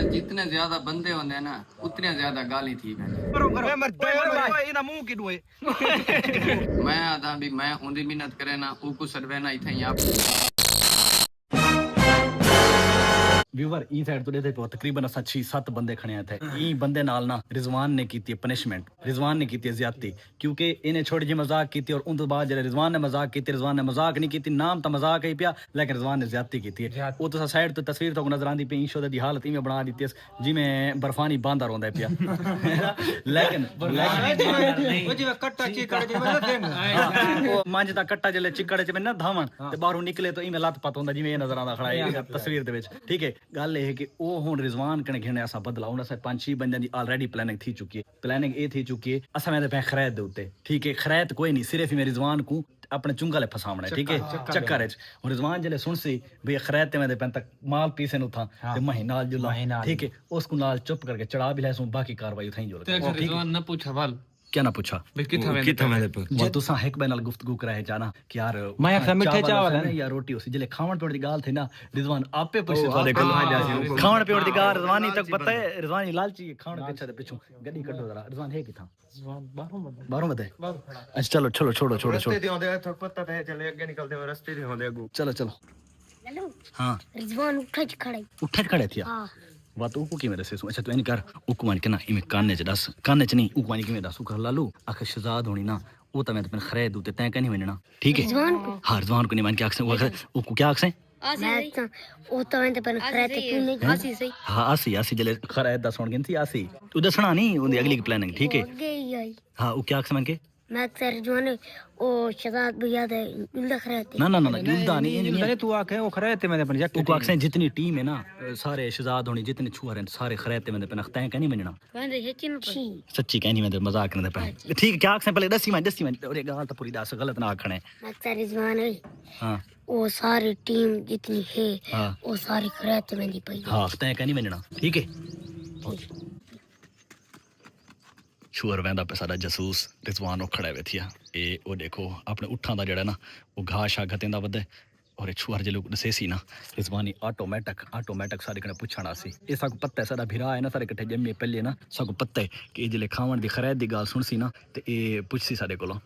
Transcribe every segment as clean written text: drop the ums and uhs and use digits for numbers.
जितने ज्यादा बंदे होंगे ना उतने ज्यादा गाली थी मैं आधा भी मैं उनकी मेहनत करे ना ऊको सर्वे ना इथे यहाँ व्यूवर ई साइड तो देते पे तकरीबन असा 6-7 बंदे खड़े थे ई बंदे नाल ना रिजवान ने की पनिशमेंट रिजवान ने की ज्यादती क्योंकि इन्हें छोटी जी मजाक की और उन बाद जब रिजवान ने मजाक की रिजवान ने मजाक नहीं की नाम तो मजाक ही पिया लेकिन रिजवान ने ज्यादती की वो तो साइड तो तस्वीर तो नजर आती पी ईशो दी हालत इवें बना दी जिवें बर्फानी बांदा रोंदा पिया लेकिन मंझ दा कट्टा जले चिकड़ च ना धावन ते बाहरों निकले तो इवें लत पत होंदा जिवें नजर आंदा खड़ा है तस्वीर दे विच ठीक है गल है कि वो हुन रिजवान कने घेने असा बदला हुन असा 5-6 बंदे दी ऑलरेडी प्लानिंग थी चुकी है प्लानिंग ए थी चुकी है असा मैं पे खरैत दे उते ठीक है खरैत कोई नहीं सिर्फ ही मैं रिजवान को अपने चुंगा ले फसावना ठीक है चक्कर है और रिजवान जले सुनसी भई खरैत ते मैं पे तक माल पीसे नु था ते महीना जुला ठीक है उसको नाल चुप करके चढ़ा भी लेसू बाकी कार्रवाई उठाई जो रिजवान ना पूछा वाल क्या ना पूछा किथा मैंने वो तुसा एक बार नाल गुफ्तगू कराए जाना कि यार मैं अक्सर मिठे चावल है या रोटी उसी जले खावन पीण दी गाल थी ना रिजवान आपे पूछे तोरे कोल खावन पीण दी गाल रिजवानी तक पता है रिजवानी लालची खावन पीछे दे पिछू गड्डी कड्डो जरा रिजवान है किथा बाहरों बते अच्छा चलो चलो छोड़ो छोड़ो छोड़ो रस्ते दे होंदे पता है चले आगे निकलते हुए रस्ते दे होंदे अगू चलो चलो हां रिजवान उठा खड़े थी वा तो उको की मेरे से अच्छा तो इन कर उको मान के ना इमे काने च दस काने च नहीं उको मान के में दस उको लालू आख शहजाद होनी ना वो तो मैं तो खरीद दूते तै कहीं बनना ठीक है हां रिजवान को नहीं मान के आख उको क्या आख मैं तो तो मैं तो खरीद तू नहीं आसी सही हां आसी जले खरीद दस होन गिनती आसी तू दसना नहीं उंदी अगली की प्लानिंग ठीक है हां वो क्या आख मान के मैं अक्सर रिजवान ओ शहजाद भैया दे उल्दा खरीद ना उल्दा नहीं तू आखे वो खरीद ते मैंने प्रोजेक्ट उको आख जितनी टीम है ना सारे शहजाद होनी जितने छुआर हैं सारे खरीद ते मैंने पे नखता है कहीं बनना सच्ची कहीं मैं मजाक करने पे ठीक क्या आख पहले दसी मैं और एक गाल तो पूरी दस गलत ना आखने मैं अक्सर रिजवान है हां वो सारी टीम जितनी है वो सारी खरीद ते मेरी पई हां तय कहीं बनना ठीक है छुअर वैंदा पे सारा जसूस रिजवान ओ खड़ा वेथिया ए ओ देखो अपने उठां दा जेड़ा ना वो घाह शा गतेंदा वदे और छुअर जे लोग दसे सी ना रिजवानी ऑटोमेटिक सारे कने पुछना सी ए साको पत्ता है सारा भिरा है ना सारे कट्ठे जम्मे पहले ना साको पत्ता है कि जेले खावन दी खरीद दी गाल सुनसी ना ते ए पुछसी सारे कोलो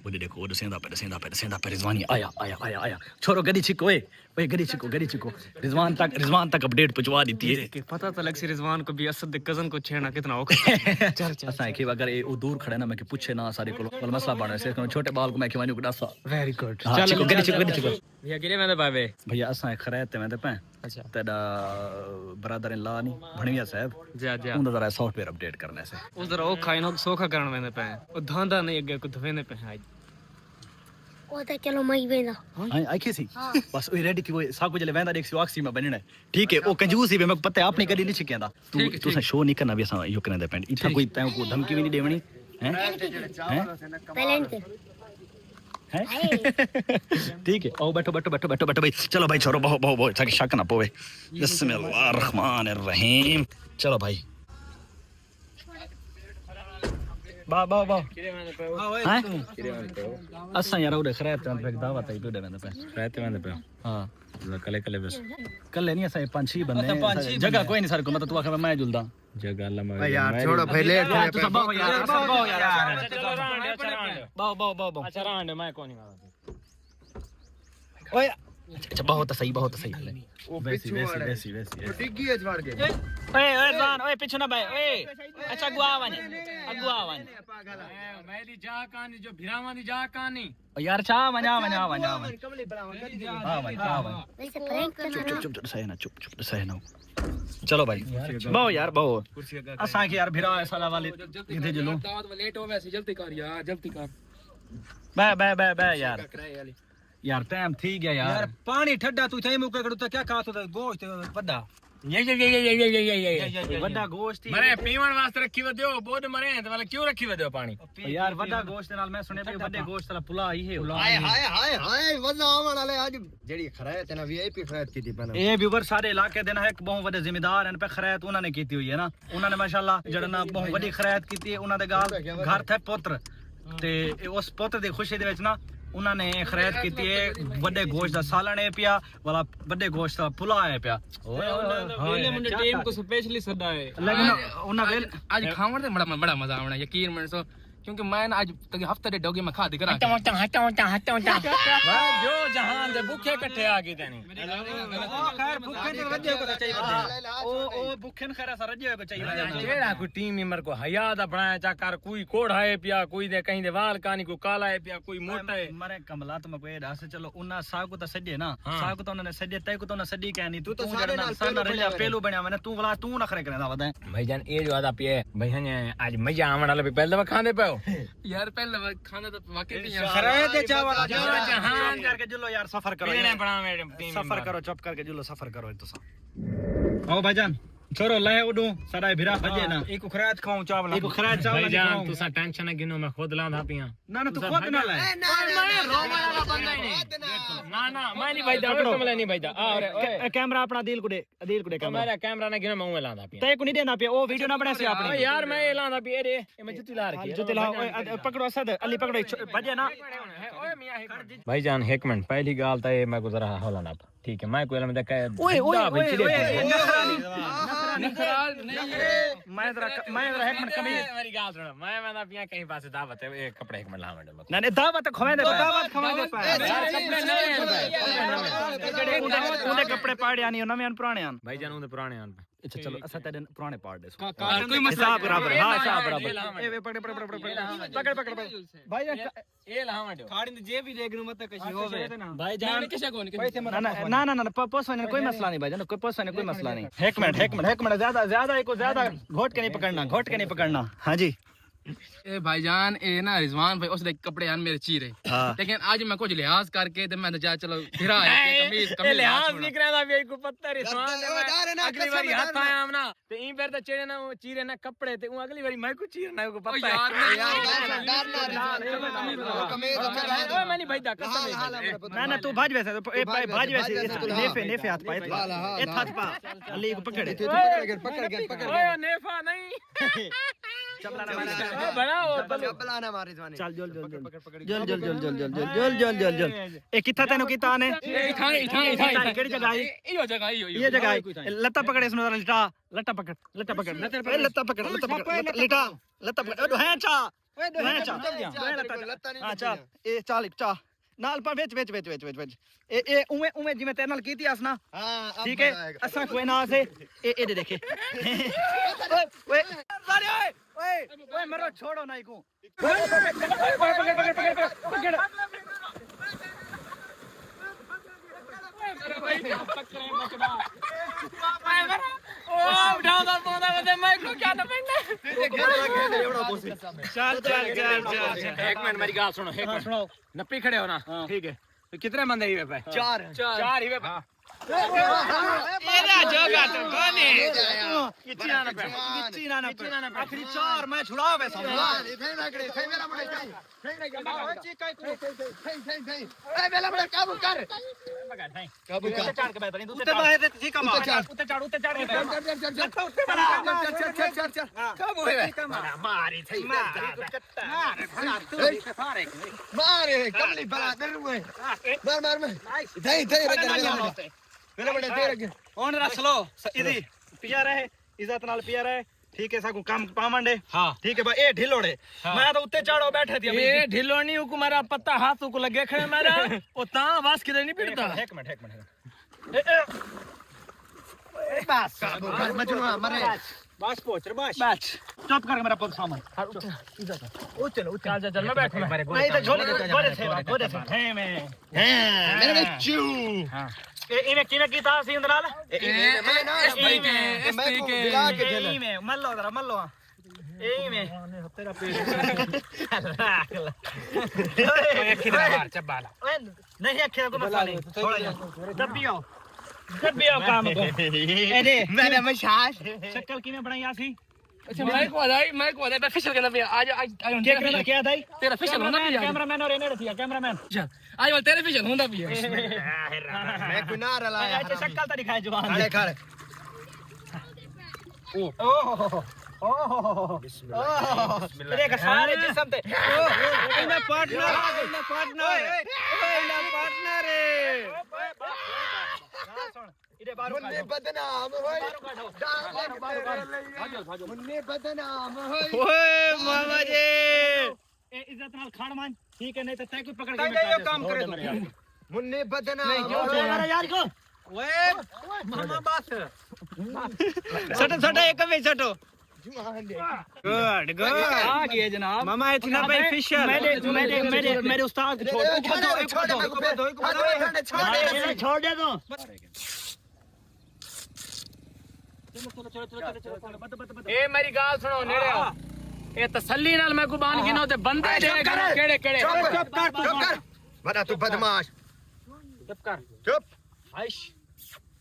वो देखो वो दसेंदा पे रिजवानी आया छोरो गड़ी छिको ओए गड़ी छिको रिजवान तक अपडेट पहुंचवा दी थी कि पता तो लग सी रिजवान को भी असद दे कजन को छेड़ना कितना औखा चल असा कि अगर ए वो दूर खड़ा ना मैं कि पूछे ना सारे को बल मसला बने से छोटे बाल को मैं कि वानी को दसा वेरी गुड चल गड़ी छिको भैया गिरे मैंने बाबे भैया असा खरैत ते मैं पे अच्छा तेरा ब्रदर इन लॉ नहीं भणविया साहब जा उन जरा सॉफ्टवेयर अपडेट करने से उधर ओ खाइनो सोखा करन मैंने पे ओ धांधा नहीं अगे को धवेने पे आज ओ तो चलो मैं वेंदा आई कैसी बस ओ रेडी थी वो साको जले वेंदा देख सी ऑक्सी में बनने ठीक है ओ कंजूसी में पता है आपने कदी नहीं छिकेंदा तू शो नहीं करना भी असा यो करने दे पेंट इथा कोई तै को धमकी भी नहीं देवनी हैं टैलेंट हैं ठीक है आओ बैठो भाई चलो भाई छोरो बहु ताकि शक ना पोवे बिस्मिल्लाहिर्रहमानिर्रहीम चलो भाई बा हैं असा यार उड़े खरैत पे दावत है उड़े मैंने पे रहते मैंने पे हां कले बस कल्ले नहीं असा 5-6 बंदे जगह कोई नहीं सर को मतलब तू आखे मैं जुलदा जगह लमा यार छोड़ो भाई लेट यार बाओ अच्छा रांड मैं कोनी मारा ओए अच्छा बहुत सही वो वैसी टिग्गी है झड़ के ओए जान ओए पीछे ना भाई ओए अच्छा अगुआवन मेरी जा कहानी जो भिरावा दी जा कहानी यार चा मजा कमली बनावा चुप सही ना चलो भाई बहु यार असा के यार भिरा साला वाले इधे जलो दावत में लेट हो वैसे जल्दी कर बे यार टाइम थी गया यार पानी ठड्डा तू थे मुके करू तो क्या खा तो गोश्त बड़ा ये वड्डा गोश्त मरे पीवन वास्ते रखी वदियो बोद मरे तो वाला क्यों रखी वदियो पानी यार वड्डा गोश्त नाल मैं सुने पे वड्डे गोश्त वाला पुला ही है हाय वजा आवन वाले आज जेडी खरैत है ना वीआईपी खरैत की थी बना ए व्यूवर सारे इलाके देना है बहुत बड़े जिम्मेदार हैं पे खरैत उन्होंने कीती हुई है ना उन्होंने माशाल्लाह जड़ा ना बहुत बड़ी खरैत कीती है उन्होंने गाल घर थे पुत्र ते उस पुत्र दी खुशी दे विच ना ਉਹਨਾਂ ਨੇ ਖਰੀਦ ਕੀਤੀ ਹੈ ਵੱਡੇ ਗੋਸ਼ਤ ਦਾ ਸਾਲਣ ਹੈ ਪਿਆ ਵਾਲਾ ਵੱਡੇ ਗੋਸ਼ਤ ਦਾ ਪੁਲਾ ਹੈ ਪਿਆ ਵੇਲੇ ਮੁੰਡੇ ਟੀਮ ਕੋ ਸਪੈਸ਼ਲੀ ਸੱਦਾ ਹੈ ਲੇਕਿਨ ਉਹਨਾਂ ਵੇਲ ਅੱਜ ਖਾਵਣ ਤੇ ਬੜਾ ਮਜ਼ਾ ਆਉਣਾ ਯਕੀਨ ਮੰਨ ਸੋ क्योंकि मैं आज तक हफ्ते दे डोगे मैं खा दे करा जो जहान दे भूखे इकट्ठे आ गए तनी खैर भूखे ते रजे को चाहिए ओ भूखे न खैर रजे को चाहिए जेड़ा कोई टीम मेंबर को हया दा बनाया चाकर कोई कोढ़ा है पिया कोई दे कहीं दे वाल कानी को काला है पिया कोई मोटा है मारे कमला तुम कोई दस चलो उन्ना साग को तो सजे ना साग को तो उन्होंने सजे तय को तो ना सजी कहनी तू तो सारे नाल साना रजा पेलू बनया मैंने तू वाला तू नखरे करदा वदा भाईजान ए जो आदा पिए भाईजान आज मजा आवन वाला पहले खाने पे यार पहले खाना तो वाकई नहीं खरे ते चावल जहान करके जुलो यार सफर करो पीने बना मेरे टीम सफर करो चुप करके जुलो सफर करो तुसा आओ भाईजान छोरो ले उडू सारा भिरा भजे ना एक खरात खाऊं चावल एक खरात चावल भाईजान तुसा टेंशन ना गिनो मैं खुद लांदा पिया ना ना तू खुद ना ले मैं रोमा वाला बंदा ही नहीं ना मैं नहीं भाईदा तुम ले नहीं भाईदा आ अरे कैमरा अपना दिल कुडे कैमरा मेरा कैमरा ना गिनो मैं मुंह लांदा पिया तय को नहीं देना पे ओ वीडियो ना बना सी आपने यार मैं ये लांदा पिया रे मैं जुत्ती ला रखी जो तिला पकड़ो असद अली पकड़ो भजे ना ओए मियां भाईजान एक मिनट पहली गाल तो ये मैं गुजरा हौला ना ठीक है मैं कोई में देखा ओए ओए मैं जरा एक मिनट कमी मेरी गाल सुनो मैं ना पिया कहीं पास दावत है एक कपड़े एक मिनट ला मैडम ना दावत खवे दे दावत खवे दे उन्हें कपड़े पाड़े आनी ना मैं पुराने आन भाईजान उन्हें पुराने आन अच्छा चलो असा तेरे पुराने पाड़ दे कोई मसला बराबर हां हिसाब बराबर ए पकड़ पकड़ भाई ये ला मैडम खाड़ी ने जे भी देख नु मत कशी होवे भाई जान किसे कोन ना ना ना पोसने कोई मसला नहीं भाई जान कोई पोसने कोई मसला नहीं एक मिनट ज्यादा घोट के नहीं पकड़ना हां जी ए भाईजान ए ना रिजवान भाई उसने कपड़े आन मेरे चीरे लेकिन आज मैं कुछ लिहाज करके ते मैं जा चलो फिरा है कमीज लिहाज नहीं करदा भी को पत्ता रिजवान अगली बारी हाथ आया हम ना ते ई फिर ते चेड़े ना चीरे ना कपड़े ते अगली बारी मैं को चीरना को पत्ता यार मैं नहीं भाईदा कसम ना तू भाज वैसे नेफे हाथ पाए ए हाथ पा अली को पकड़ ओए नेफा नहीं बड़ा और चपला ना मारे जवानी चल जल ए किथा तेनु किता ने इथाई केड़ी जगह आई इयो जगह ये जगह आई लत्ता पकड़े सुनो लट्टा पकड़ लट्टा पकड़ लट्टा पकड़ है चा हां चल ए चल चा नाल पर वेच ए उमे जिਵੇਂ ਤੇਰੇ ਨਾਲ ਕੀਤੀ ਅਸ ਨਾ हां ठीक है असा कोई ना से ए दे देखे ओए ओए मरो छोड़ो ना इको पकड़ एक मिनट मेरी गाल सुनो एक मिनट सुनो नप्पी खड़े हो ना ठीक है कितने बंदे ही पे चार ही पे एरा जोगा तो कोने किची ना आखिरी चार मैं छुड़ा वैसा इथे ना करे थे मेरा मुंडा ए मेरा मुंडा काबू कर चार के बैठ नहीं उत्ते बाहर से ठीक कमा उत्ते चढ़ चल काबू है मारी थे मारे कमली बला दर हुए मार थे मेरा बड़ा दे रखे ओन रख लो इदी पिया रहे इज्जत नाल पिया रहे ठीक है साकू काम पावंडे हां ठीक है भाई ए ढिलोड़े मैं तो उत्ते चाड़ो बैठे थी ए ढिलोनी को मारा पत्ता हाथ को लगे खड़े मारा ओ ता वास किदे नहीं पिड़ता एक मिनट बस मजनू मरे बस पहुंच बस चुप कर मेरा पुल सामान ओ चलो चल मैं बैठ नहीं तो गोरे थे है मैं मेरे बच्चू हां इने किने कीता सी अंदराल में मल्लो जरा मल्लो ए में तेरा पेट नहीं अखे को मसला नहीं थोड़ा जब भी आओ काम को ए दे मैंने मशाश शक्ल किने बनाई आसी अच्छा मैं को दाई फिशल के ना आज क्या दाई तेरा फिशल होना भी कैमरामैन और इने रखिया कैमरामैन आज वाल तेरे फिशल होना भी है मैं गुनाह लाया अच्छा शक्ल तो दिखाए जवान खड़े ओ देख सारे जिस्म ते इना पार्टनर इधे बाहर मुन्ने बदनाम होए मुन्ने बदनाम होए ओए मामा जी इज्जत नाल खान मान ठीक है नहीं तो तय कोई पकड़ के मैं काम करे तो मुन्ने बदनाम मेरा यार को ओए मामा बस सटो एक में सटो गुड आ गए जनाब मामा इतना भाई फिशर मेरे उस्ताद को छोड़ दे दो ए मेरी गाल सुनो नेड़े आओ ए तसल्ली नाल मैं कुबान गिनो ते बंदे दे केड़े चुप कर बड़ा तू बदमाश चुप कर चुप आइश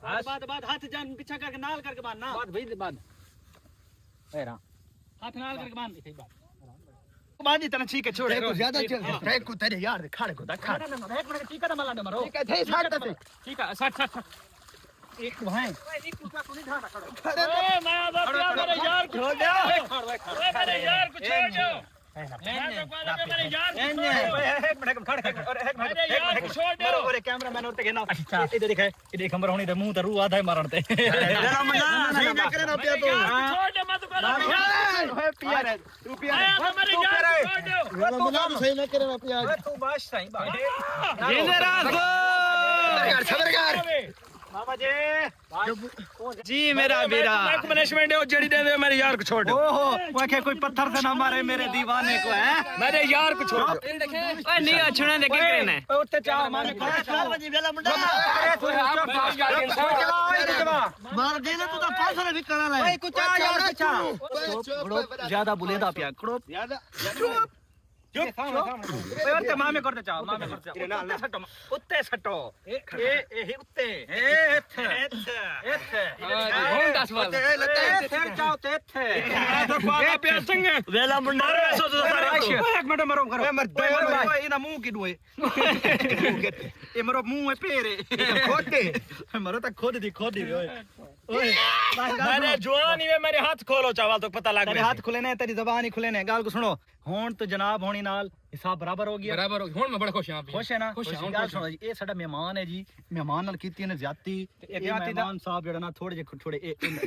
बात हाथ जान पीछा करके नाल करके बांध ना बात भाई बांध एरा हाथ नाल करके बांध इथे बांध इतना ठीक है छोड़ तू ज्यादा चल ट्रैक को तेरे यार खाने को खा एक मिनट ठीक है मला मरो ठीक है थे साथ से ठीक है 60 एक भाई ए मैं आधा मेरे यार को छोड़ दो मेरे यार को छोड़ दो मेरे यार एक मिनट खड़ मेरे यार को छोड़ दो और कैमरामैन और ते कहना इधर दिखा इधर खबर होनी ते मुंह ते रू आधा मारन ते जरा मजा नहीं करे ना पिया तो छोड़ दे मत कर पिया रे तू पिया मेरे यार को छोड़ दो तू सही ना करे ना पिया तू बस सही बात जिंदे रखो यार खबर कर मामा जी मेरा बेरा मैनेजमेंट है जड़ी दे दे मेरे यार को छोड़ दो ओहो वो के कोई पत्थर से ना मारे मेरे दीवाने को है मेरे यार को छोड़ ओए नहीं अछुना दे के करना है उठते चाह मामे 4 बजे वेला मुंडा मार देना तू तो 500 भी करा ले ओए कुछ यार कुछ ज्यादा बुलेदा पिया करो ज्यादा चुप ओए मामे करते चाह मामे करते उत्ते सटो ए उत्ते एथे हों 10 वाला फिर जाओ ते एथे तो पापा पे संगे वेला मुंडा सो तो एक मिनट मरो करो इना मुंह की दुए ए मरो मुंह है पेरे खोदे मरो तक खोद दी ओए मैंने जुआन ही मेरे हाथ खोलो चावल तो पता लग तेरे हाथ खुले ने तेरी जुबान ही खुले ने गाल को सुनो हुन तो जनाब होनी नाल हिसाब बराबर हो गया बराबर हो गया हुन मैं बड़ा खुश हां खुश है ना खुश गाल सुनो जी ए साडा मेहमान है जी मेहमान नाल कीती ने ज्यादती ए मेहमान साहब जेड़ा ना थोड़े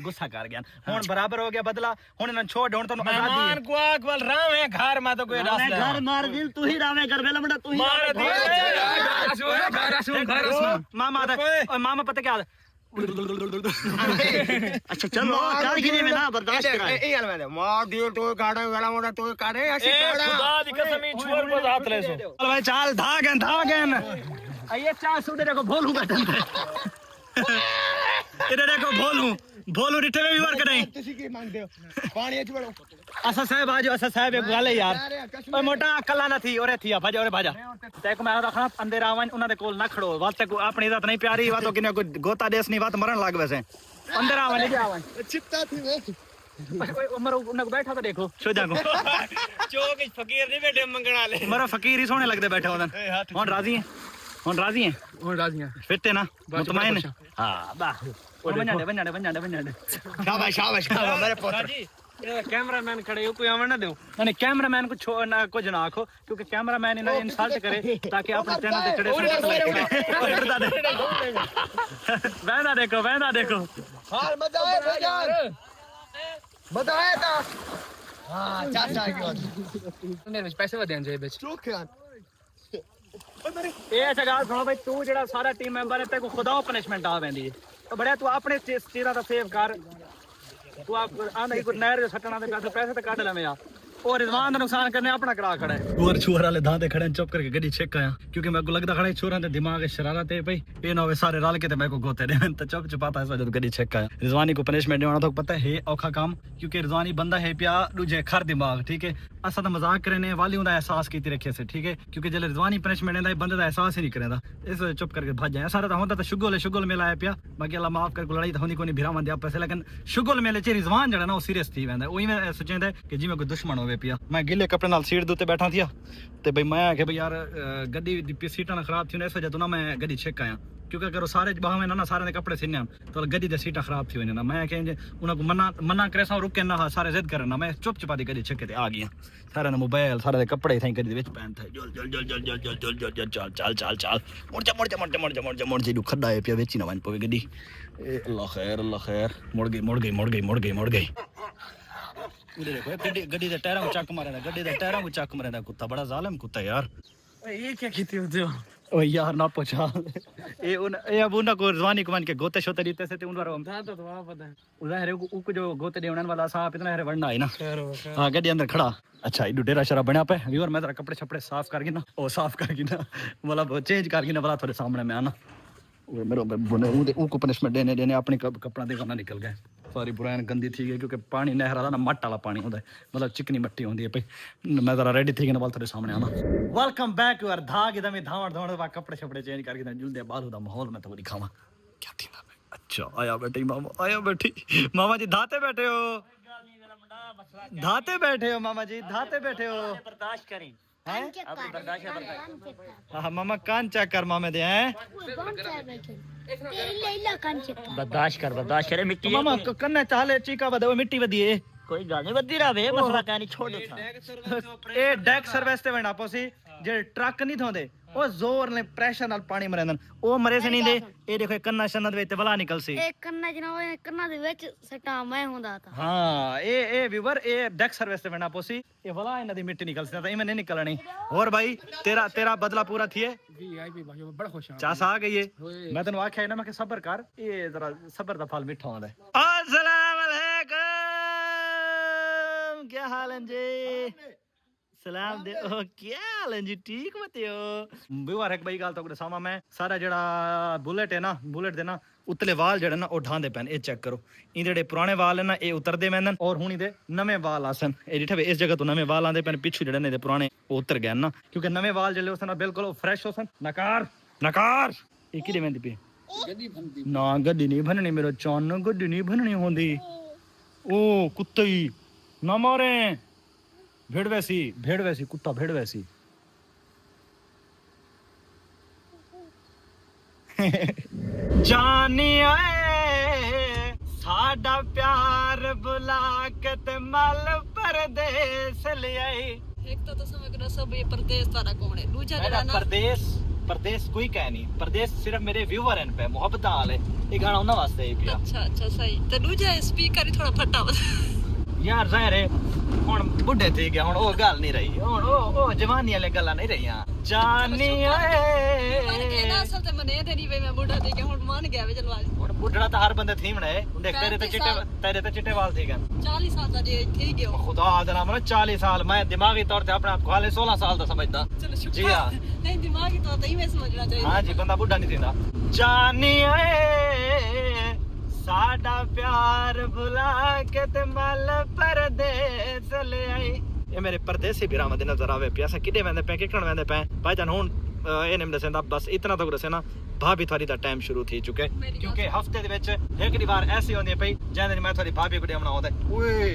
गुस्सा कर गया हुन बराबर हो गया बदला हुन इन्हां छोड़ हुन तन्नू आजादी मेहमान को आकवल रावे घर में तो कोई रास घर मार दिल तू ही रावे घर वेला मुंडा तू ही मार दिल मामा मामा पता क्या अच्छा चलो कर गिने में ना बर्दाश्त करा ए यार मैंने मार दियो तो गाड़ा वाला मोड़ा तो करे ऐसे गाड़ा खुदा दी कसम ही छोर को हाथ ले सो चल भाई चाल धागन ये चाल सुने देखो भोलू बैठा इधर देखो भोलू रिठे में भी वर्क नहीं किसी की मांग दो पानी अच्छ बड़ो असा साहब आजो असा साहब एक गाल है यार ओए मोटा कल्ला ना थी ओरे थी भाजा ओरे भाजा तेक मैं रखना अंदर आवन उना दे कोल ना खड़ो बात तक अपनी इज्जत नहीं प्यारी बात किने कोई गोता देश नहीं बात मरन लाग वैसे अंदर आवन ले आवन चिपता थी वे ओए उमर उन बैठा तो देखो सो जागो चौक फकीर नहीं बैठे मंगण वाले मरो फकीर ही सोने लगदे बैठे होदन हुन राजी हैं फिट है ना मुतमईन हां बा बन्याडे शाबाश मेरे पुत्र जी कैमरामैन खड़े हो कोई आवन ना दो नहीं कैमरामैन को ना कुछ ना आखो क्योंकि कैमरामैन इन्हें इंसल्ट करे ताकि अपने चैनल पे चढ़े वहना देखो हाल मजा आया था हां चाचा की मेरे पैसे वा देन जे बेच चुप यार ए अच्छा गाल सुनो भाई तू जेड़ा सारा टीम मेंबर है ते को खुदा पनिशमेंट आ वेंदी है तो बड़ा तू अपने चेहरा दा सेव कर तू आप आंदा कोई नहर दे सटना दे पैसे ते काट ले मैं और रिजवान दा नुकसान करने अपना करा खड़ा है और छोर वाले धांधे खड़े चुप करके गड्डी चेक आया क्योंकि मेरे को लगदा खड़ा छोरा दे दिमाग में शरारत है भाई ये ना होवे सारे रल के ते मेरे को गोते दे तो चुप चुपाता है जब गड्डी चेक आया रिजवानी को पनिशमेंट देना तो पता है औखा काम क्योंकि रिजवानी बंदा है पिया दूजे खर दिमाग ठीक है असा तो मजाक करने वाली उंदा एहसास कीती रखे से ठीक है क्योंकि जले रिजवानी पनिशमेंट देंदा बंदे दा एहसास ही नहीं करेंदा इस वजह चुप करके भज जाए सारा तो होंदा तो शुगल में लाया पिया बाकी अल्लाह माफ कर लड़ाई तो होनी कोनी भिरावां दे आपस लेकिन शुगल में ले रिजवान जड़ा ना वो सीरियस थी वेंदा ओही में सोचेंदा कि जी मैं कोई दुश्मन होवे वे पिया मैं गिले कपड़े नाल सीट दे उत्ते बैठा थिया ते भाई मैं आखे भाई यार गड्डी दी सीटां ना खराब थी ने इस वजह तो ना मैं गड्डी चेक आया क्योंकि अगर सारे बाह में ना सारे दे कपड़े सीने तो गड्डी दी सीटां खराब थी वने ना मैं आखे उन्हां को मना करे सा रुके ना सारे जिद करे ना मैं चुप चुपा दी गड्डी चेक ते आ गया सारे ने मोबाइल सारे दे कपड़े थे गड्डी दे विच पहन थे चल मुड़ जा खड्डा है पिया विच ना वन पवे गड्डी अल्लाह खैर मुड़ गई देखो गड्डी दे टायरां को चक मारे गड्डी दे टायरां को चक मारे कुत्ता बड़ा जालिम कुत्ता यार ये क्या कीती होते हो ओ यार ना पूछा ये अब उन को जवानी को मन के गोते शोते दीते से उन बार था तो वहां पता है उधर उ जो गोते देवण वाला सांप इतना है वड़ना है ना हां गड्डी अंदर खड़ा अच्छा इडू डेरा शरा बना पे व्यूअर मैं तेरा कपड़े छपड़े साफ करके ना ओ साफ करके ना मतलब चेंज करके ना वाला थोड़े सामने में आना वो मेरे बने उनको पनिशमेंट देने अपने कपड़ा देखा ना निकल गए सारी बुरान गंदी थी गई क्योंकि पानी नहर दा ना मट्ट वाला पानी होता है मतलब चिकनी मट्टी होती है भाई मैं जरा रेडी थी ना वाल थोड़े सामने आना वेलकम बैक यार धाग इधर में धावड़ कपड़े छपड़े चेंज करके ना जुलदे बाद दा माहौल में तो दिखावा क्या थी ना अच्छा आया बैठी मामा जी धाते बैठे हो मामा जी धाते बैठे हो बर्दाश्त करें हाँ मामा कान चेक कर मामे दे हैं बर्दाश्त करे मिट्टी मामा कन्ने चाले चीका बदे मिट्टी बदिए कोई गल नहीं बद्दी रहे मसला कहनी छोड़ो था ए डेक सर्विस ते वणा पोसी जे ट्रक नहीं थोंदे ओ जोर ने प्रेशर नाल पानी मरेंदन ओ मरे से नहीं दे ए देखो कन्ना शन्नत वे ते वला निकल सी ए कन्ना जनाब कन्ना दे विच सटा मैं हुंदा था हां ए व्यूअर ए डेक सर्विस ते वणा पोसी ए वला इन दी मिट्टी निकल सी ता इमे नहीं निकलनी और भाई तेरा बदला पूरा थिए वीआईपी भाई बड़ा खुश हूं चास आ गई है मैं तन्नू आख्या ना मैं के सब्र कर ए जरा सब्र दा फल मीठा होंदा है अस्सलाम वालेकुम क्या हाल है जी सलाम दे ओ क्या हाल है जी ठीक मते हो व्यूअर एक भाई गाल तो सामा मैं सारा जेड़ा बुलेट है ना बुलेट दे ना उतले वाल जेड़ा ना ओ ढांदे पैन ए चेक करो इन जेड़े पुराने वाल है ना ए उतरदे मैनन और हुणी दे नवे वाल आसन ए डिठे इस जगह तो नवे वाल आंदे पैन पिछू जेड़े ने दे पुराने ओ उतर गए ना क्योंकि नवे वाल जेले उसन बिल्कुल फ्रेश होसन नकार ए किदे वेंदी पे गड्डी बनदी ना गड्डी नहीं बननी मेरा चान गड्डी नहीं बननी होंदी ओ कुत्ते ना मारे भेड़ वैसी कुत्ता भेड़ वैसी जानी आए साडा प्यार बुला के ते मल परदेस ले आई एक तो समझ सब ये परदेस तारा कौन है दूसरा जरा ना परदेस कोई कह नहीं परदेस सिर्फ मेरे व्यूअर हैं पे मोहब्बत हाल है ये गाना उन्हां वास्ते है पिया अच्छा सही तो दूसरा स्पीकर ही थोड़ा फटा यार ज़ाहिर है हुन बुढ़े थी गया हुन ओ गल नहीं रही हुन ओ जवानी वाले गल्लां नहीं रहियां जानी ए ना असल ते मने ते नहीं वे मैं बुढ़ा थी गया हुन मान गया वे चलवा हुन बुढ़ड़ा तो हर बंदे थी मने देख तेरे ते चिट्टे वाल थी गन 40 साल दा जे थे गयो खुदा दा नाम 40 साल मैं दिमागी तौर पे अपने आप को हाले 16 साल दा समझदा चलो शुक्र जी हां नहीं दिमागी तौर पे ही मैं समझना चाहिए हां जी बंदा बुढ़ा नहीं थींदा जानी साडा प्यार बुला के ते मल परदेस ले आई ये मेरे परदेसी बिरा मदे नजर आवे पिया किडे वेंदे पे किकण वेंदे पे भाईजान हुन ए नेम दसेंदा बस इतना तो दसे ना भाभी थोड़ी दा टाइम शुरू थी चुके क्योंकि हफ्ते दे विच एक बार ऐसी होंदी पई जाने मैं थोड़ी भाभी को देवना होंदा ओए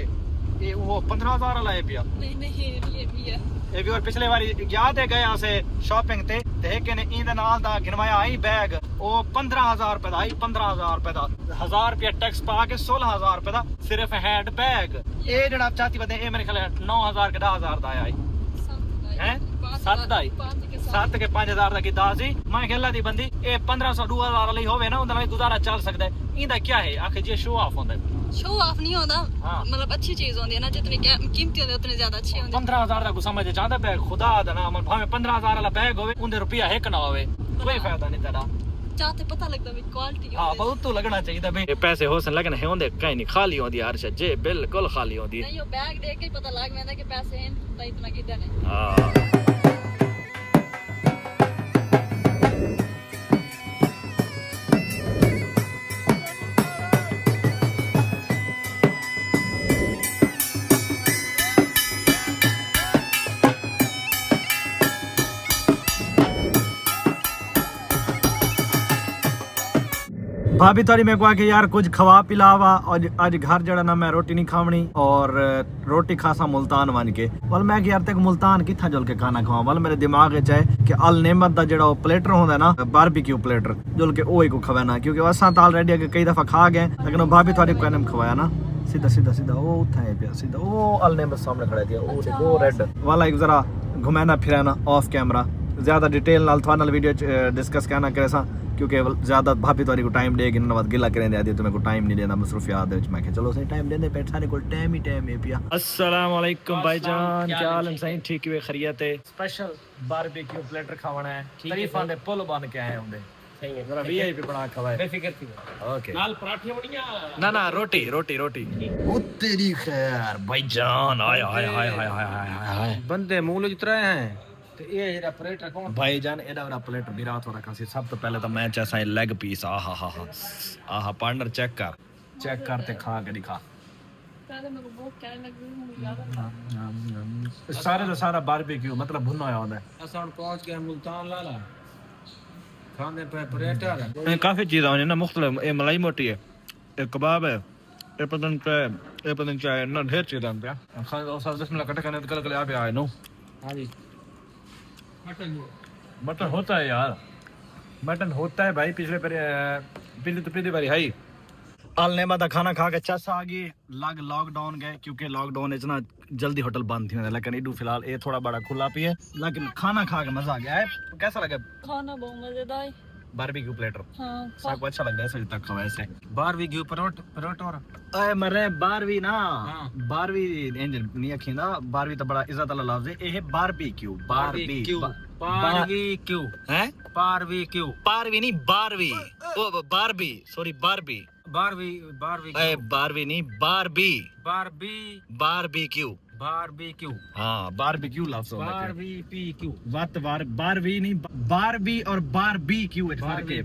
ये वो 15000 वाला है पिया नहीं ये भी है ये भी और पिछले बारी याद है गया से शॉपिंग ते एक ने इंदे नाल दा गिनवाया आई बैग ओ 15000 रुपए दा आई 15000 रुपए दा 1000 रुपया टैक्स पा के 16000 रुपए दा सिर्फ हैंड बैग ए जड़ा चाहती बंदे ए मेरे ख्याल 9000 के 10000 दा आया हैं 7 दा 7 के 5000 दा की दासी मैं खेला दी बंदी ए 1500 2000 ਲਈ ਹੋਵੇ ਨਾ ਉਹਦਾ ਨਾਲ ਗੁਜ਼ਾਰਾ ਚੱਲ ਸਕਦਾ ਹੈ ਇਹਦਾ ਕੀ ਹੈ ਆਖੇ ਜੀ ਸ਼ੋ ਆਫ ਹੁੰਦਾ शो ऑफ नहीं होता मतलब अच्छी चीज होती है ना जितनी कीमती होती है उतनी ज्यादा अच्छी होती है 15000 ਦਾ ਕੋ ਸਮਝ ਜਾਂਦਾ बैग खुदा दा नाम भावे 15000 वाला बैग होवे ਉਹਦੇ ਰੁਪਿਆ ਇੱਕ ਨਾ ਹੋਵੇ ਕੋਈ ਫਾਇਦਾ ਨਹੀਂ ਤੇਰਾ चाहते पता लगता है क्वालिटी हां बहुत तो लगना चाहिए भाई पैसे होसन लगन है होंदे कहीं नहीं खाली होंदी यार जे बिल्कुल खाली होंदी नहीं वो बैग देख के पता लग मैंने कि पैसे हैं तो इतना किधर है हां भाभी थोड़ी मेरे को आके यार कुछ खवा पिलावा और आज घर जड़ा ना मैं रोटी नहीं खावनी और रोटी खासा मुल्तान बन के बल मैं यार तेक मुल्तान किथा जुल के खाना खावा बल मेरे दिमाग च है कि अल नेमत दा जड़ा प्लेटर होंदा ना बारबेक्यू प्लेटर जुल के ओही को खवाना क्योंकि असां तो ऑलरेडी अगे कई दफा खा गए लेकिन भाभी थोड़ी को ने खवाया ना सीधा सीधा सीधा वो उठा है पिया सीधा वो अल नेमत सामने खड़ा दिया वो देखो रेड वाला एक जरा घुमाना फिराना ऑफ कैमरा ज्यादा डिटेल नाल थोड़ा नाल वीडियो डिस्कस करना करे सा क्योंकि ज्यादा भाभी थोड़ी को टाइम देगी ना गिला करें दे तो मेरे को टाइम नहीं देना मसरूफियात विच मैं चलो सही टाइम देंदे पे सारे को टाइम ही टाइम है पिया अस्सलाम वालेकुम भाईजान क्या हाल है सही ठीक है खैरियत है स्पेशल बारबेक्यू प्लेटर खावना है तरीफां दे पुल बन के आए होंगे सही है जरा वीआईपी बना खवाए बेफिक्र थी ओके नाल पराठे बढ़िया ना ना रोटी रोटी रोटी ओ तेरी खैर भाईजान आय हाय हाय हाय हाय हाय बंदे मूल उतरे हैं तो ये जेड़ा प्लेटर कौन भाईजान एदा वाला प्लेटर भी रात हो रखा सी सब तो पहले तो मैं जैसा लेग पीस आहा हा हा आहा पार्टनर चेक कर ते खा के दिखा पहले मेरे को बहुत क्या लग रही है सारे का सारा बारबेक्यू मतलब भुना होया होंदा असां पहुंच गए मुल्तान लाला खाने पे प्लेटर काफी चीज़ें हैं ना मुख्तलिफ ये मलाई मोटी है ये कबाब है ये पतन चाय ना ढेर चीज़ें हैं क्या खाने और सब जिसमें कटे करने कल कल आप आए नो हां जी मटन होता है यार मटन होता है भाई पिछली बारी हाई अल नेमा दा खाना खा के चस आ गई लॉकडाउन गए क्योंकि लॉकडाउन इतना जल्दी होटल बंद थी लेकिन इडू फिलहाल ये थोड़ा बड़ा खुला पी है लेकिन खाना खा के मजा आ गया है कैसा लगा खाना बहुत मजेदार है बारबेक्यू प्लेटर हाँ सबको अच्छा लग रहा है सही तक खावा ऐसे बारबेक्यू परोठ और अरे मरे 12वीं ना 12वीं इंजन नहीं अखींदा 12वीं तो बड़ा इज्जत वाला लफ्ज है ये बारबेक्यू बारबेक्यू हैं बारबेक्यू बारहवीं नहीं 12वीं ओ बारबी सॉरी बारबी बारबेक्यू 12वीं नहीं बारबी बारबेक्यू हाँ बारबेक्यू लफ्ज होता है बारबेक्यू वत बारहवीं नहीं बारबी और बारबेक्यू इट फर्क है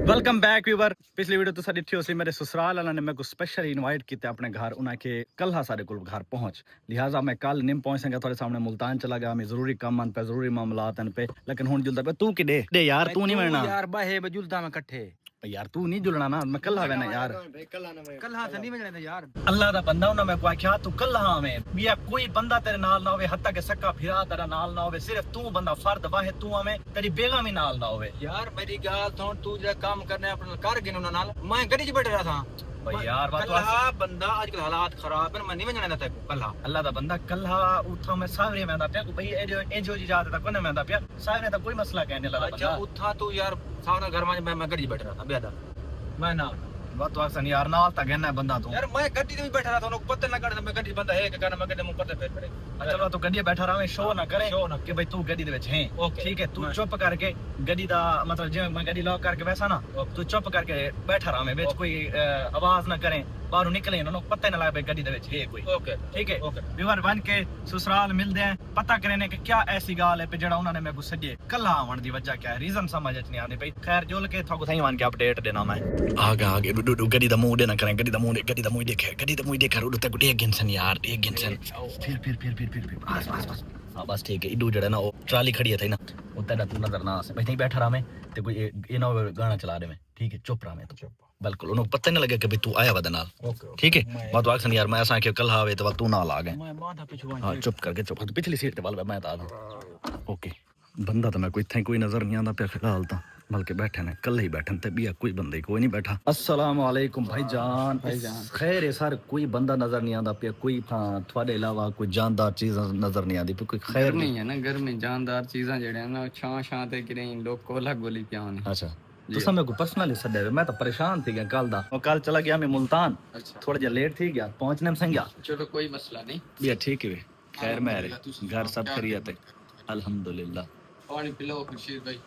वेलकम बैक व्यूअर पिछली वीडियो तो साडी थी सी मेरे ससुराल वाला ने मेरे को स्पेशल इनवाइट किया अपने घर उन्हें के कल हा सारे को घर पहुंच लिहाजा मैं कल निम पहुंचेगा थोड़े सामने मुल्तान चला गया मैं जरूरी काम पे जरूरी मामलात पे लेकिन हुन जुलदा पे तू कि दे यार तू नहीं मिलना यार बाहे जुलदा में इकट्ठे यार तू नहीं जुलना ना मैं कल आवे ना यार कल हाथ नहीं मिलने यार अल्लाह दा बंदा उन्हें मैं को आख्या तू कल में बिया कोई बंदा तेरे नाल ना होवे हत्ता के सक्का फिरा तेरा नाल ना होवे सिर्फ तू बंदा फर्द वाहे तू हमें तेरी बेगम ही नाल ना होवे यार मेरी गाल सुन तू जे काम करने अपने कर गिन उन्हां नाल मैं गड्डी च बैठ रहा था भाई यार बात तो कल्हा बंदा आजकल हालात खराब है मैं नहीं वजना ते कल्हा अल्लाह दा बंदा कल्हा उठा मैं सावरे में पे भाई ए जो जी जात तक कोने में पे सावरे दा कोई मसला कहने लगा अच्छा उठा तू यार सावना घर में मैं गड्डी बैठ रहा था बेदा मैं ना बात तो असन यार नाल ता कहना है बंदा तू यार मैं गड्डी में बैठा रहा था उनको पता ना कर मैं गड्डी बंदा है कि कहना मैं गड्डी में पता फिर पड़े चलो तू गड्डी बैठा रहा शो ना करे कि भाई तू गड्डी दे विच है ठीक है तू चुप करके गड्डी दा मतलब जे मैं गड्डी लॉक करके वैसा ना तू चुप करके बैठा रहा मैं विच कोई आवाज ना करे बाहर निकले उन्होंने पता ना लगे गड्डी दे विच है कोई ओके ठीक है व्यूअर बन के ससुराल मिलदे हैं पता करने कि क्या ऐसी गाल है पे जेड़ा उन्होंने मेरे को सजे कल आवन दी वजह क्या है रीजन समझ नहीं आनी भाई खैर जोल के थाको सही मान के अपडेट देना मैं आगे गड्डी दा मुंह देना करें गड्डी दा मुंह देखे रुड तक एक गिनसन यार एक गिनसन फिर बस ठीक है इडू जड़ा ना वो ट्राली खड़ी है थी ना उतना तू नजर ना आ भाई बैठा रहा मैं ते कोई ये ना गाना चला रहे मैं ठीक है चुप रहा मैं तो बिल्कुल उन्हें पता नहीं लगे कि भाई तू आया वद नाल ठीक है बात वाक्सन यार मैं ऐसा कि कल आवे तो तू नाल आ गए हां चुप करके चुप पिछली सीट ते वाल मैं ता ओके बंदा तो मैं कोई थे कोई नजर नहीं आंदा पे फिलहाल तो बल्कि बैठे ने कल ही बैठन ते बिया कोई बंदे कोई नहीं बैठा अस्सलाम वालेकुम भाईजान खैर है सर कोई बंदा नजर नहीं आंदा पे कोई थोड़े अलावा कोई जानदार चीज नजर नहीं आती कोई खैर नहीं है ना घर में जानदार चीज़ां जेड़े ना छां ते कि लोग कोला गोली पिया होने अच्छा तो समय को पर्सनली सदे मैं तो परेशान थी गया कल दा और कल चला गया मैं मुल्तान थोड़ा जा लेट थी गया पहुंचने में संग गया चलो कोई मसला नहीं बिया ठीक है खैर मेरे घर सब खैरियत है अल्हम्दुलिल्लाह पानी पिलाओ खुर्शीद भाई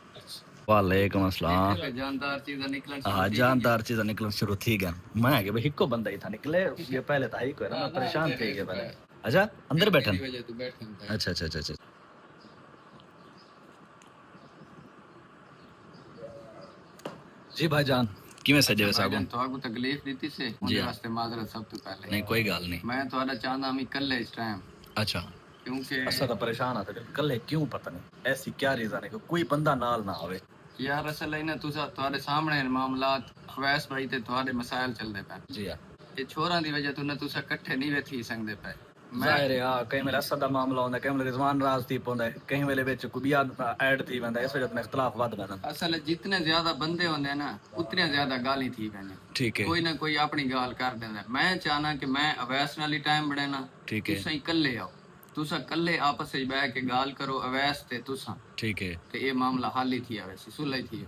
वालेकुम अस्सलाम जानदार चीज़ां निकलन हाँ जानदार चीज़ निकलन शुरू थी गया मैं आगे भाई हिक्को बंदा ही था निकले ये पहले था ही कोई ना परेशान थे गया पहले अच्छा अंदर बैठन अच्छा जी भाईजान किवें सजे वैसा भाईजान तो आपको तकलीफ दी से उनके वास्ते माजरत सब तो पहले नहीं कोई गल नहीं मैं थोड़ा चाहता हूं कल इस टाइम अच्छा क्योंकि असा तो परेशान आते कल क्यों पता नहीं ऐसी क्या रीजन है कि कोई बंदा नाल ना आवे यार असल है ना तुसा तुम्हारे सामने मामलात ਅਵੈਸ ਭਾਈ ਤੇ ਤੁਹਾਡੇ ਮਸਾਇਲ ਚੱਲਦੇ ਪਏ ਜੀ ਆ ਇਹ ਛੋਰਾਂ ਦੀ ਵਜ੍ਹਾ ਤੋਂ ਨਾ ਤੁਸੀਂ ਇਕੱਠੇ ਨਹੀਂ ਵੇਥੀ ਸਕਦੇ ਪਏ ਜ਼ਾਹਿਰ ਹੈ ਹਾਂ ਕਈ ਵੇਲੇ ਅਸਦ ਦਾ ਮਾਮਲਾ ਹੁੰਦਾ ਕਈ ਵੇਲੇ ਰਿਜ਼ਵਾਨ ਰਾਜਦੀਪ ਹੁੰਦਾ ਕਈ ਵੇਲੇ ਵਿੱਚ ਕੋਈ ਬਿਆਨ ਐਡ ਥੀ ਵੰਦਾ ਇਸ ਵਜ੍ਹਾ ਤੋਂ ਇਖਤਲਾਫ ਵੱਧ ਪੈਂਦਾ ਅਸਲ ਜਿਤਨੇ ਜ਼ਿਆਦਾ ਬੰਦੇ ਹੁੰਦੇ ਨਾ ਉਤਨੇ ਜ਼ਿਆਦਾ ਗਾਲੀ ਥੀ ਪੈਂਦੀ ਠੀਕ ਹੈ ਕੋਈ ਨਾ ਕੋਈ ਆਪਣੀ ਗੱਲ ਕਰ ਦਿੰਦਾ ਮੈਂ ਚਾਹਨਾ ਕਿ ਮੈਂ ਅਵੈਸ ਨਾਲ ਹੀ ਟਾਈਮ ਬਣਾਣਾ ਠੀਕ ਹੈ ਤੁਸੀਂ ਇਕੱਲੇ ਆਓ ਤੁਸੀਂ ਇਕੱਲੇ ਆਪਸ ਵਿੱਚ ਬਹਿ ਕੇ ਗੱਲ ਕਰੋ ਅਵੈਸ ਤੇ ਤੁਸੀਂ ਠੀਕ ਹੈ ਤੇ ਇਹ ਮਾਮਲਾ ਹੱਲ ਹੀ ਥੀ ਆਵੇ ਸੀ ਸੁਲਹ ਹੀ ਥੀ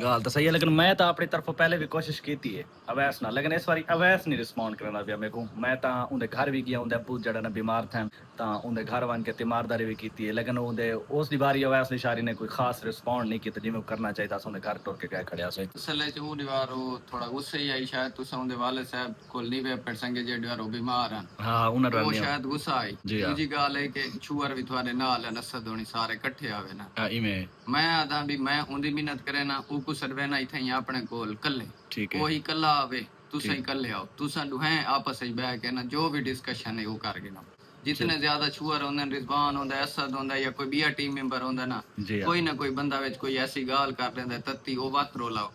ਗੱਲ ਤਾਂ ਸਹੀ ਹੈ ਲੇਕਿਨ ਮੈਂ ਤਾਂ ਆਪਣੀ ਤਰਫੋਂ ਪਹਿਲੇ ਵੀ ਕੋਸ਼ਿਸ਼ ਕੀਤੀ ਹੈ ਅਵੈਸ ਨਾਲ ਲੇਕਿਨ ਇਸ ਵਾਰੀ ਅਵੈਸ ਨਹੀਂ ਰਿਸਪੌਂਡ ਕਰਨਾ ਪਿਆ ਮੇਰੇ ਕੋ ਮੈਂ ਤਾਂ ਉਹਦੇ ਘਰ ਵੀ ਗਿਆ ਉਹਦੇ ਅੱਬੂ ਜਿਹੜਾ ਨਾ ਬਿਮਾਰ ਥਨ ਤਾਂ ਉਹਦੇ ਘਰ ਵਾਂ ਕੇ ਤਿਮਾਰਦਾਰੀ ਵੀ ਕੀਤੀ ਹੈ ਲੇਕਿਨ ਉਹਦੇ ਉਸ ਦੀ ਵਾਰੀ ਅਵੈਸ ਨਿਸ਼ਾਰੀ ਨੇ ਕੋਈ ਖਾਸ ਰਿਸਪੌਂਡ ਨਹੀਂ ਕੀਤਾ ਜਿਵੇਂ ਕਰਨਾ ਚਾਹੀਦਾ ਸੀ ਉਹਦੇ ਘਰ ਟੁਰ ਕੇ ਗਏ ਖੜਿਆ ਸੀ ਅਸਲ ਚ ਉਹ ਦੀਵਾਰ ਉਹ ਥੋੜਾ ਗੁੱਸੇ ਹੀ ਆਈ ਸ਼ਾਇਦ ਤੁਸੀਂ ਉਹਦੇ ਵਾਲਿਦ ਸਾਹਿਬ ਕੋਲ ਨਹੀਂ ਵੇ ਪੜ ਸੰਗੇ ਜਿਹੜੇ ਉਹ ਬਿਮਾਰ ਹਨ ਹਾਂ ਉਹਨਾਂ ਉਹ ਰੰਨੇ ਸ਼ਾਇਦ ਗੁੱਸਾ ਆਈ ਜੀ ਹਾਂ। ਦੂਜੀ ਗੱਲ ਹੈ ਕਿ ਛੂਅਰ ਵੀ ਤੁਹਾਡੇ ਨਾਲ ਹੈ ਨਸਦ ਹੋਣੀ ਸਾਰੇ ਇਕੱਠੇ ਆਵੇ ਨਾ ਇਵੇਂ ਮੈਂ ਆਦਾ ਵੀ ਮੈਂ ਉਹਦੀ ਮਿਹਨਤ ਕਰੇ ਨਾ ਉਹ ਕੋ ਸਰਵੇ ਨਾ ਇੱਥੇ ਹੀ ਆਪਣੇ ਕੋਲ ਕੱਲੇ ਠੀਕ ਹੈ ਉਹੀ ਕੱਲਾ ਆਵੇ ਤੁਸੀਂ ਇਕੱਲੇ ਆਓ ਤੁਸੀਂ ਦੁਹੇ ਆਪਸ ਵਿੱਚ ਬਹਿ ਕੇ ਨਾ ਜੋ ਵੀ ਡਿਸਕਸ਼ਨ ਹੈ ਉਹ ਕਰਕੇ ਨਾ ਜਿਤਨੇ ਜ਼ਿਆਦਾ ਛੂਅਰ ਹੁੰਦੇ ਨੇ ਰਿਜ਼ਵਾਨ ਹੁੰਦਾ ਅਸਦ ਹੁੰਦਾ ਜਾਂ ਕੋਈ ਬੀਆ ਟੀਮ ਮੈਂਬਰ ਹੁੰਦਾ ਨਾ ਜੀ ਹਾਂ। ਕੋਈ ਨਾ ਕੋਈ ਬੰਦਾ ਵਿੱਚ ਕੋਈ ਐਸੀ ਗੱਲ ਕਰ ਦਿੰਦਾ ਤੱਤੀ ਉਹ ਵੱਤ ਰੋਲਾਓ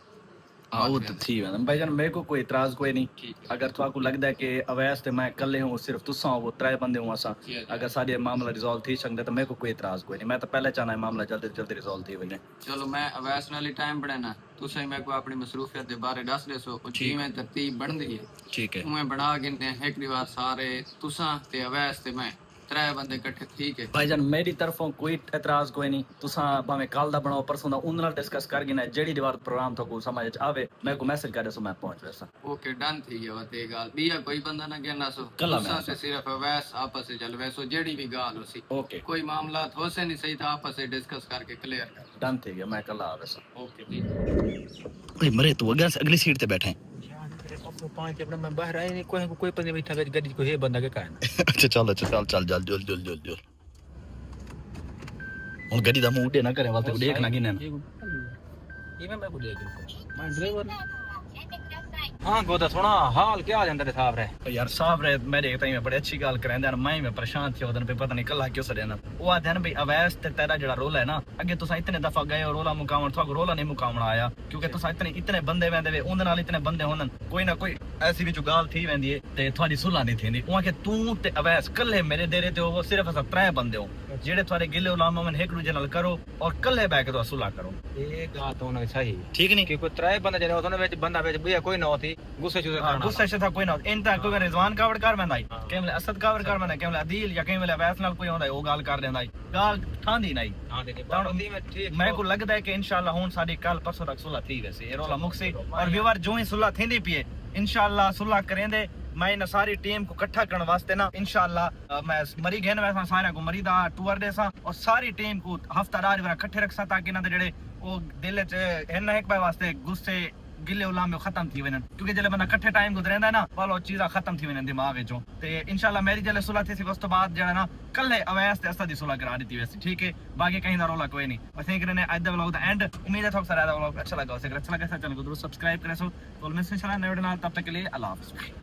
ਉਹ ਤਾਂ ਥी वेंदा भाई जान मेरे को कोई इतराज कोई नहीं ठीक है। अगर तुमको लगता है कि अवैस ते मैं कल्ले हूं सिर्फ तुसा वो त्रै बंदे हूं असा जी, जी। अगर सारे मामला रिजॉल्व थी सकदा तो मेरे को कोई इतराज कोई नहीं मैं तो पहले चाहना है मामला जल्दी से जल्दी रिजॉल्व थी वने ਚਲੋ ਮੈਂ ਅਵੈਸ ਨਾਲ ਹੀ ਟਾਈਮ ਬਣਾਣਾ ਤੁਸੀਂ ਮੈਂ ਕੋਈ ਆਪਣੀ ਮਸਰੂਫੀਅਤ ਦੇ ਬਾਰੇ ਦੱਸ ਦੇਸੋ ਉਹ ਜਿਵੇਂ ਤਰਤੀਬ ਬਣਦੀ ਹੈ ठीक है ਉਵੇਂ ਬਣਾ ਗਿਣਦੇ ਇੱਕ ਦੀ ਵਾਰ ਸਾਰੇ ਤੁਸੀਂ ਤੇ ਅਵੈਸ ਤੇ ਮੈਂ ਤਰੇ ਬੰਦੇ ਇਕੱਠੇ ਠੀਕ ਹੈ भाईजान मेरी तरफों कोई एतराज कोई नहीं तुसा भाਵੇਂ ਕੱਲ ਦਾ ਬਣਾਓ ਪਰਸੋਂ ਦਾ ਉਹਨਾਂ ਨਾਲ ਡਿਸਕਸ ਕਰ ਗਿਨਾ ਜਿਹੜੀ ਦੀਵਾਰ ਪ੍ਰੋਗਰਾਮ ਤੋਂ ਕੋ ਸਮਝ ਚ ਆਵੇ ਮੈਂ ਕੋ ਮੈਸੇਜ ਕਰ ਦੇ ਸੋ ਮੈਂ ਪਹੁੰਚ ਵੈਸਾ ओके डन थी गया वा ते गाल बिया कोई बंदा ना कहना सो कल्ला तुसां मैं से सिर्फ अवैस आपस से चल वैसो जेड़ी भी गाल होसी ओके कोई मामला हो से नहीं सही था आपस से डिस्कस करके क्लियर कर डन थी गया मैं कल आ वैसा ओके ठीक ओए मरे तू अगली सीट पे बैठे पांच अपना मैं बाहर आए नहीं कोई बंदे बैठा गड्डी को है बंदा के कहना अच्छा चल चल जल जुल ਹੁਣ ਗੱਡੀ ਦਾ ਮੂੰਹ ਡੇ ਨਾ ਕਰੇ ਵਾਸਤੇ ਦੇਖਣਾ ਕਿਨੇ ये मैं बोलिए मैं ड्राइवर हां गोदा सोना हाल क्या आ जांदा रे साहब रे यार साहब रे मैं देखता ही मैं बड़ी अच्छी गाल करांदे हैं मैं परेशान थी ओदन पे पता नहीं कल्ला क्यों सड़े ना वो आदे हैं भाई अवैस ते तेरा जेड़ा रोल है ना अगे तुसा इतने दफा गए और रोला मुकावन तो रोला नहीं मुकावना आया क्योंकि तुसा इतने बंदे वेंदे वे उनदे नाल इतने बंदे होनन कोई ना कोई ऐसी भी जो गाल थी वेंदी है ते थोड़ी सुलह नहीं थींदी उहा के तू ते अवैस कल्ले मेरे डेरे ते वो सिर्फ अस त्रै बंदे हो जेड़े थोड़े गिले उलाम मन एक दूजे नाल करो और कल्ले बैठ के तो सुलह करो ये गाल तो ना सही ठीक नहीं कि कोई त्रै बंदा जने ओदन विच बंदा विच बिया कोई ना होती गुस्से से गुस्से से था कोई ना इन तक कोई रिजवान कावड़ कर मैंदा आई केवल असद कावड़ कर मैंदा केवल अदील या केवल अवैस नाल कोई होंदा वो गाल कर देंदा आई गाल ठांदी नहीं हां दे बांदी में ठीक मैं को लगदा है कि इंशाल्लाह हुन साडी कल परसों तक सुलह थी वैसे ये रोला मुक्सी और व्यूअर जो ही सुलह थींदी पिए इंशाल्लाह सुलह करेंदे मैं इन सारी टीम को इकट्ठा करने वास्ते ना इंशाल्लाह मैं मरी गए वैसा सारे को मरी दा टूर देसा और सारी टीम को हफ्तादार इकट्ठे रखसा ताकि ना जेड़े वो दिल च है ना एक बार वास्ते गुस्से गिले उलाम में खत्म थी वनन क्योंकि जले बंदा इकट्ठे टाइम गुजरेंदा है ना वालो चीज़ा खत्म थी वनन दिमाग विचों ते इंशाल्लाह मेरी जले सुलह थी उस तो बाद जेड़ा ना कल अवैस ते असद दी सुलह करा दी वैसे ठीक है बाकी कहीं दा रोला कोई नहीं बस एक ने आज दा व्लॉग दा एंड उम्मीद है थोड़ा सा व्लॉग अच्छा लगा उसे अच्छा लगा चैनल को जरूर सब्सक्राइब करें सो तो मिलते हैं इंशाल्लाह नए वीडियो नाल तब तक के लिए अल्लाह हाफिज़।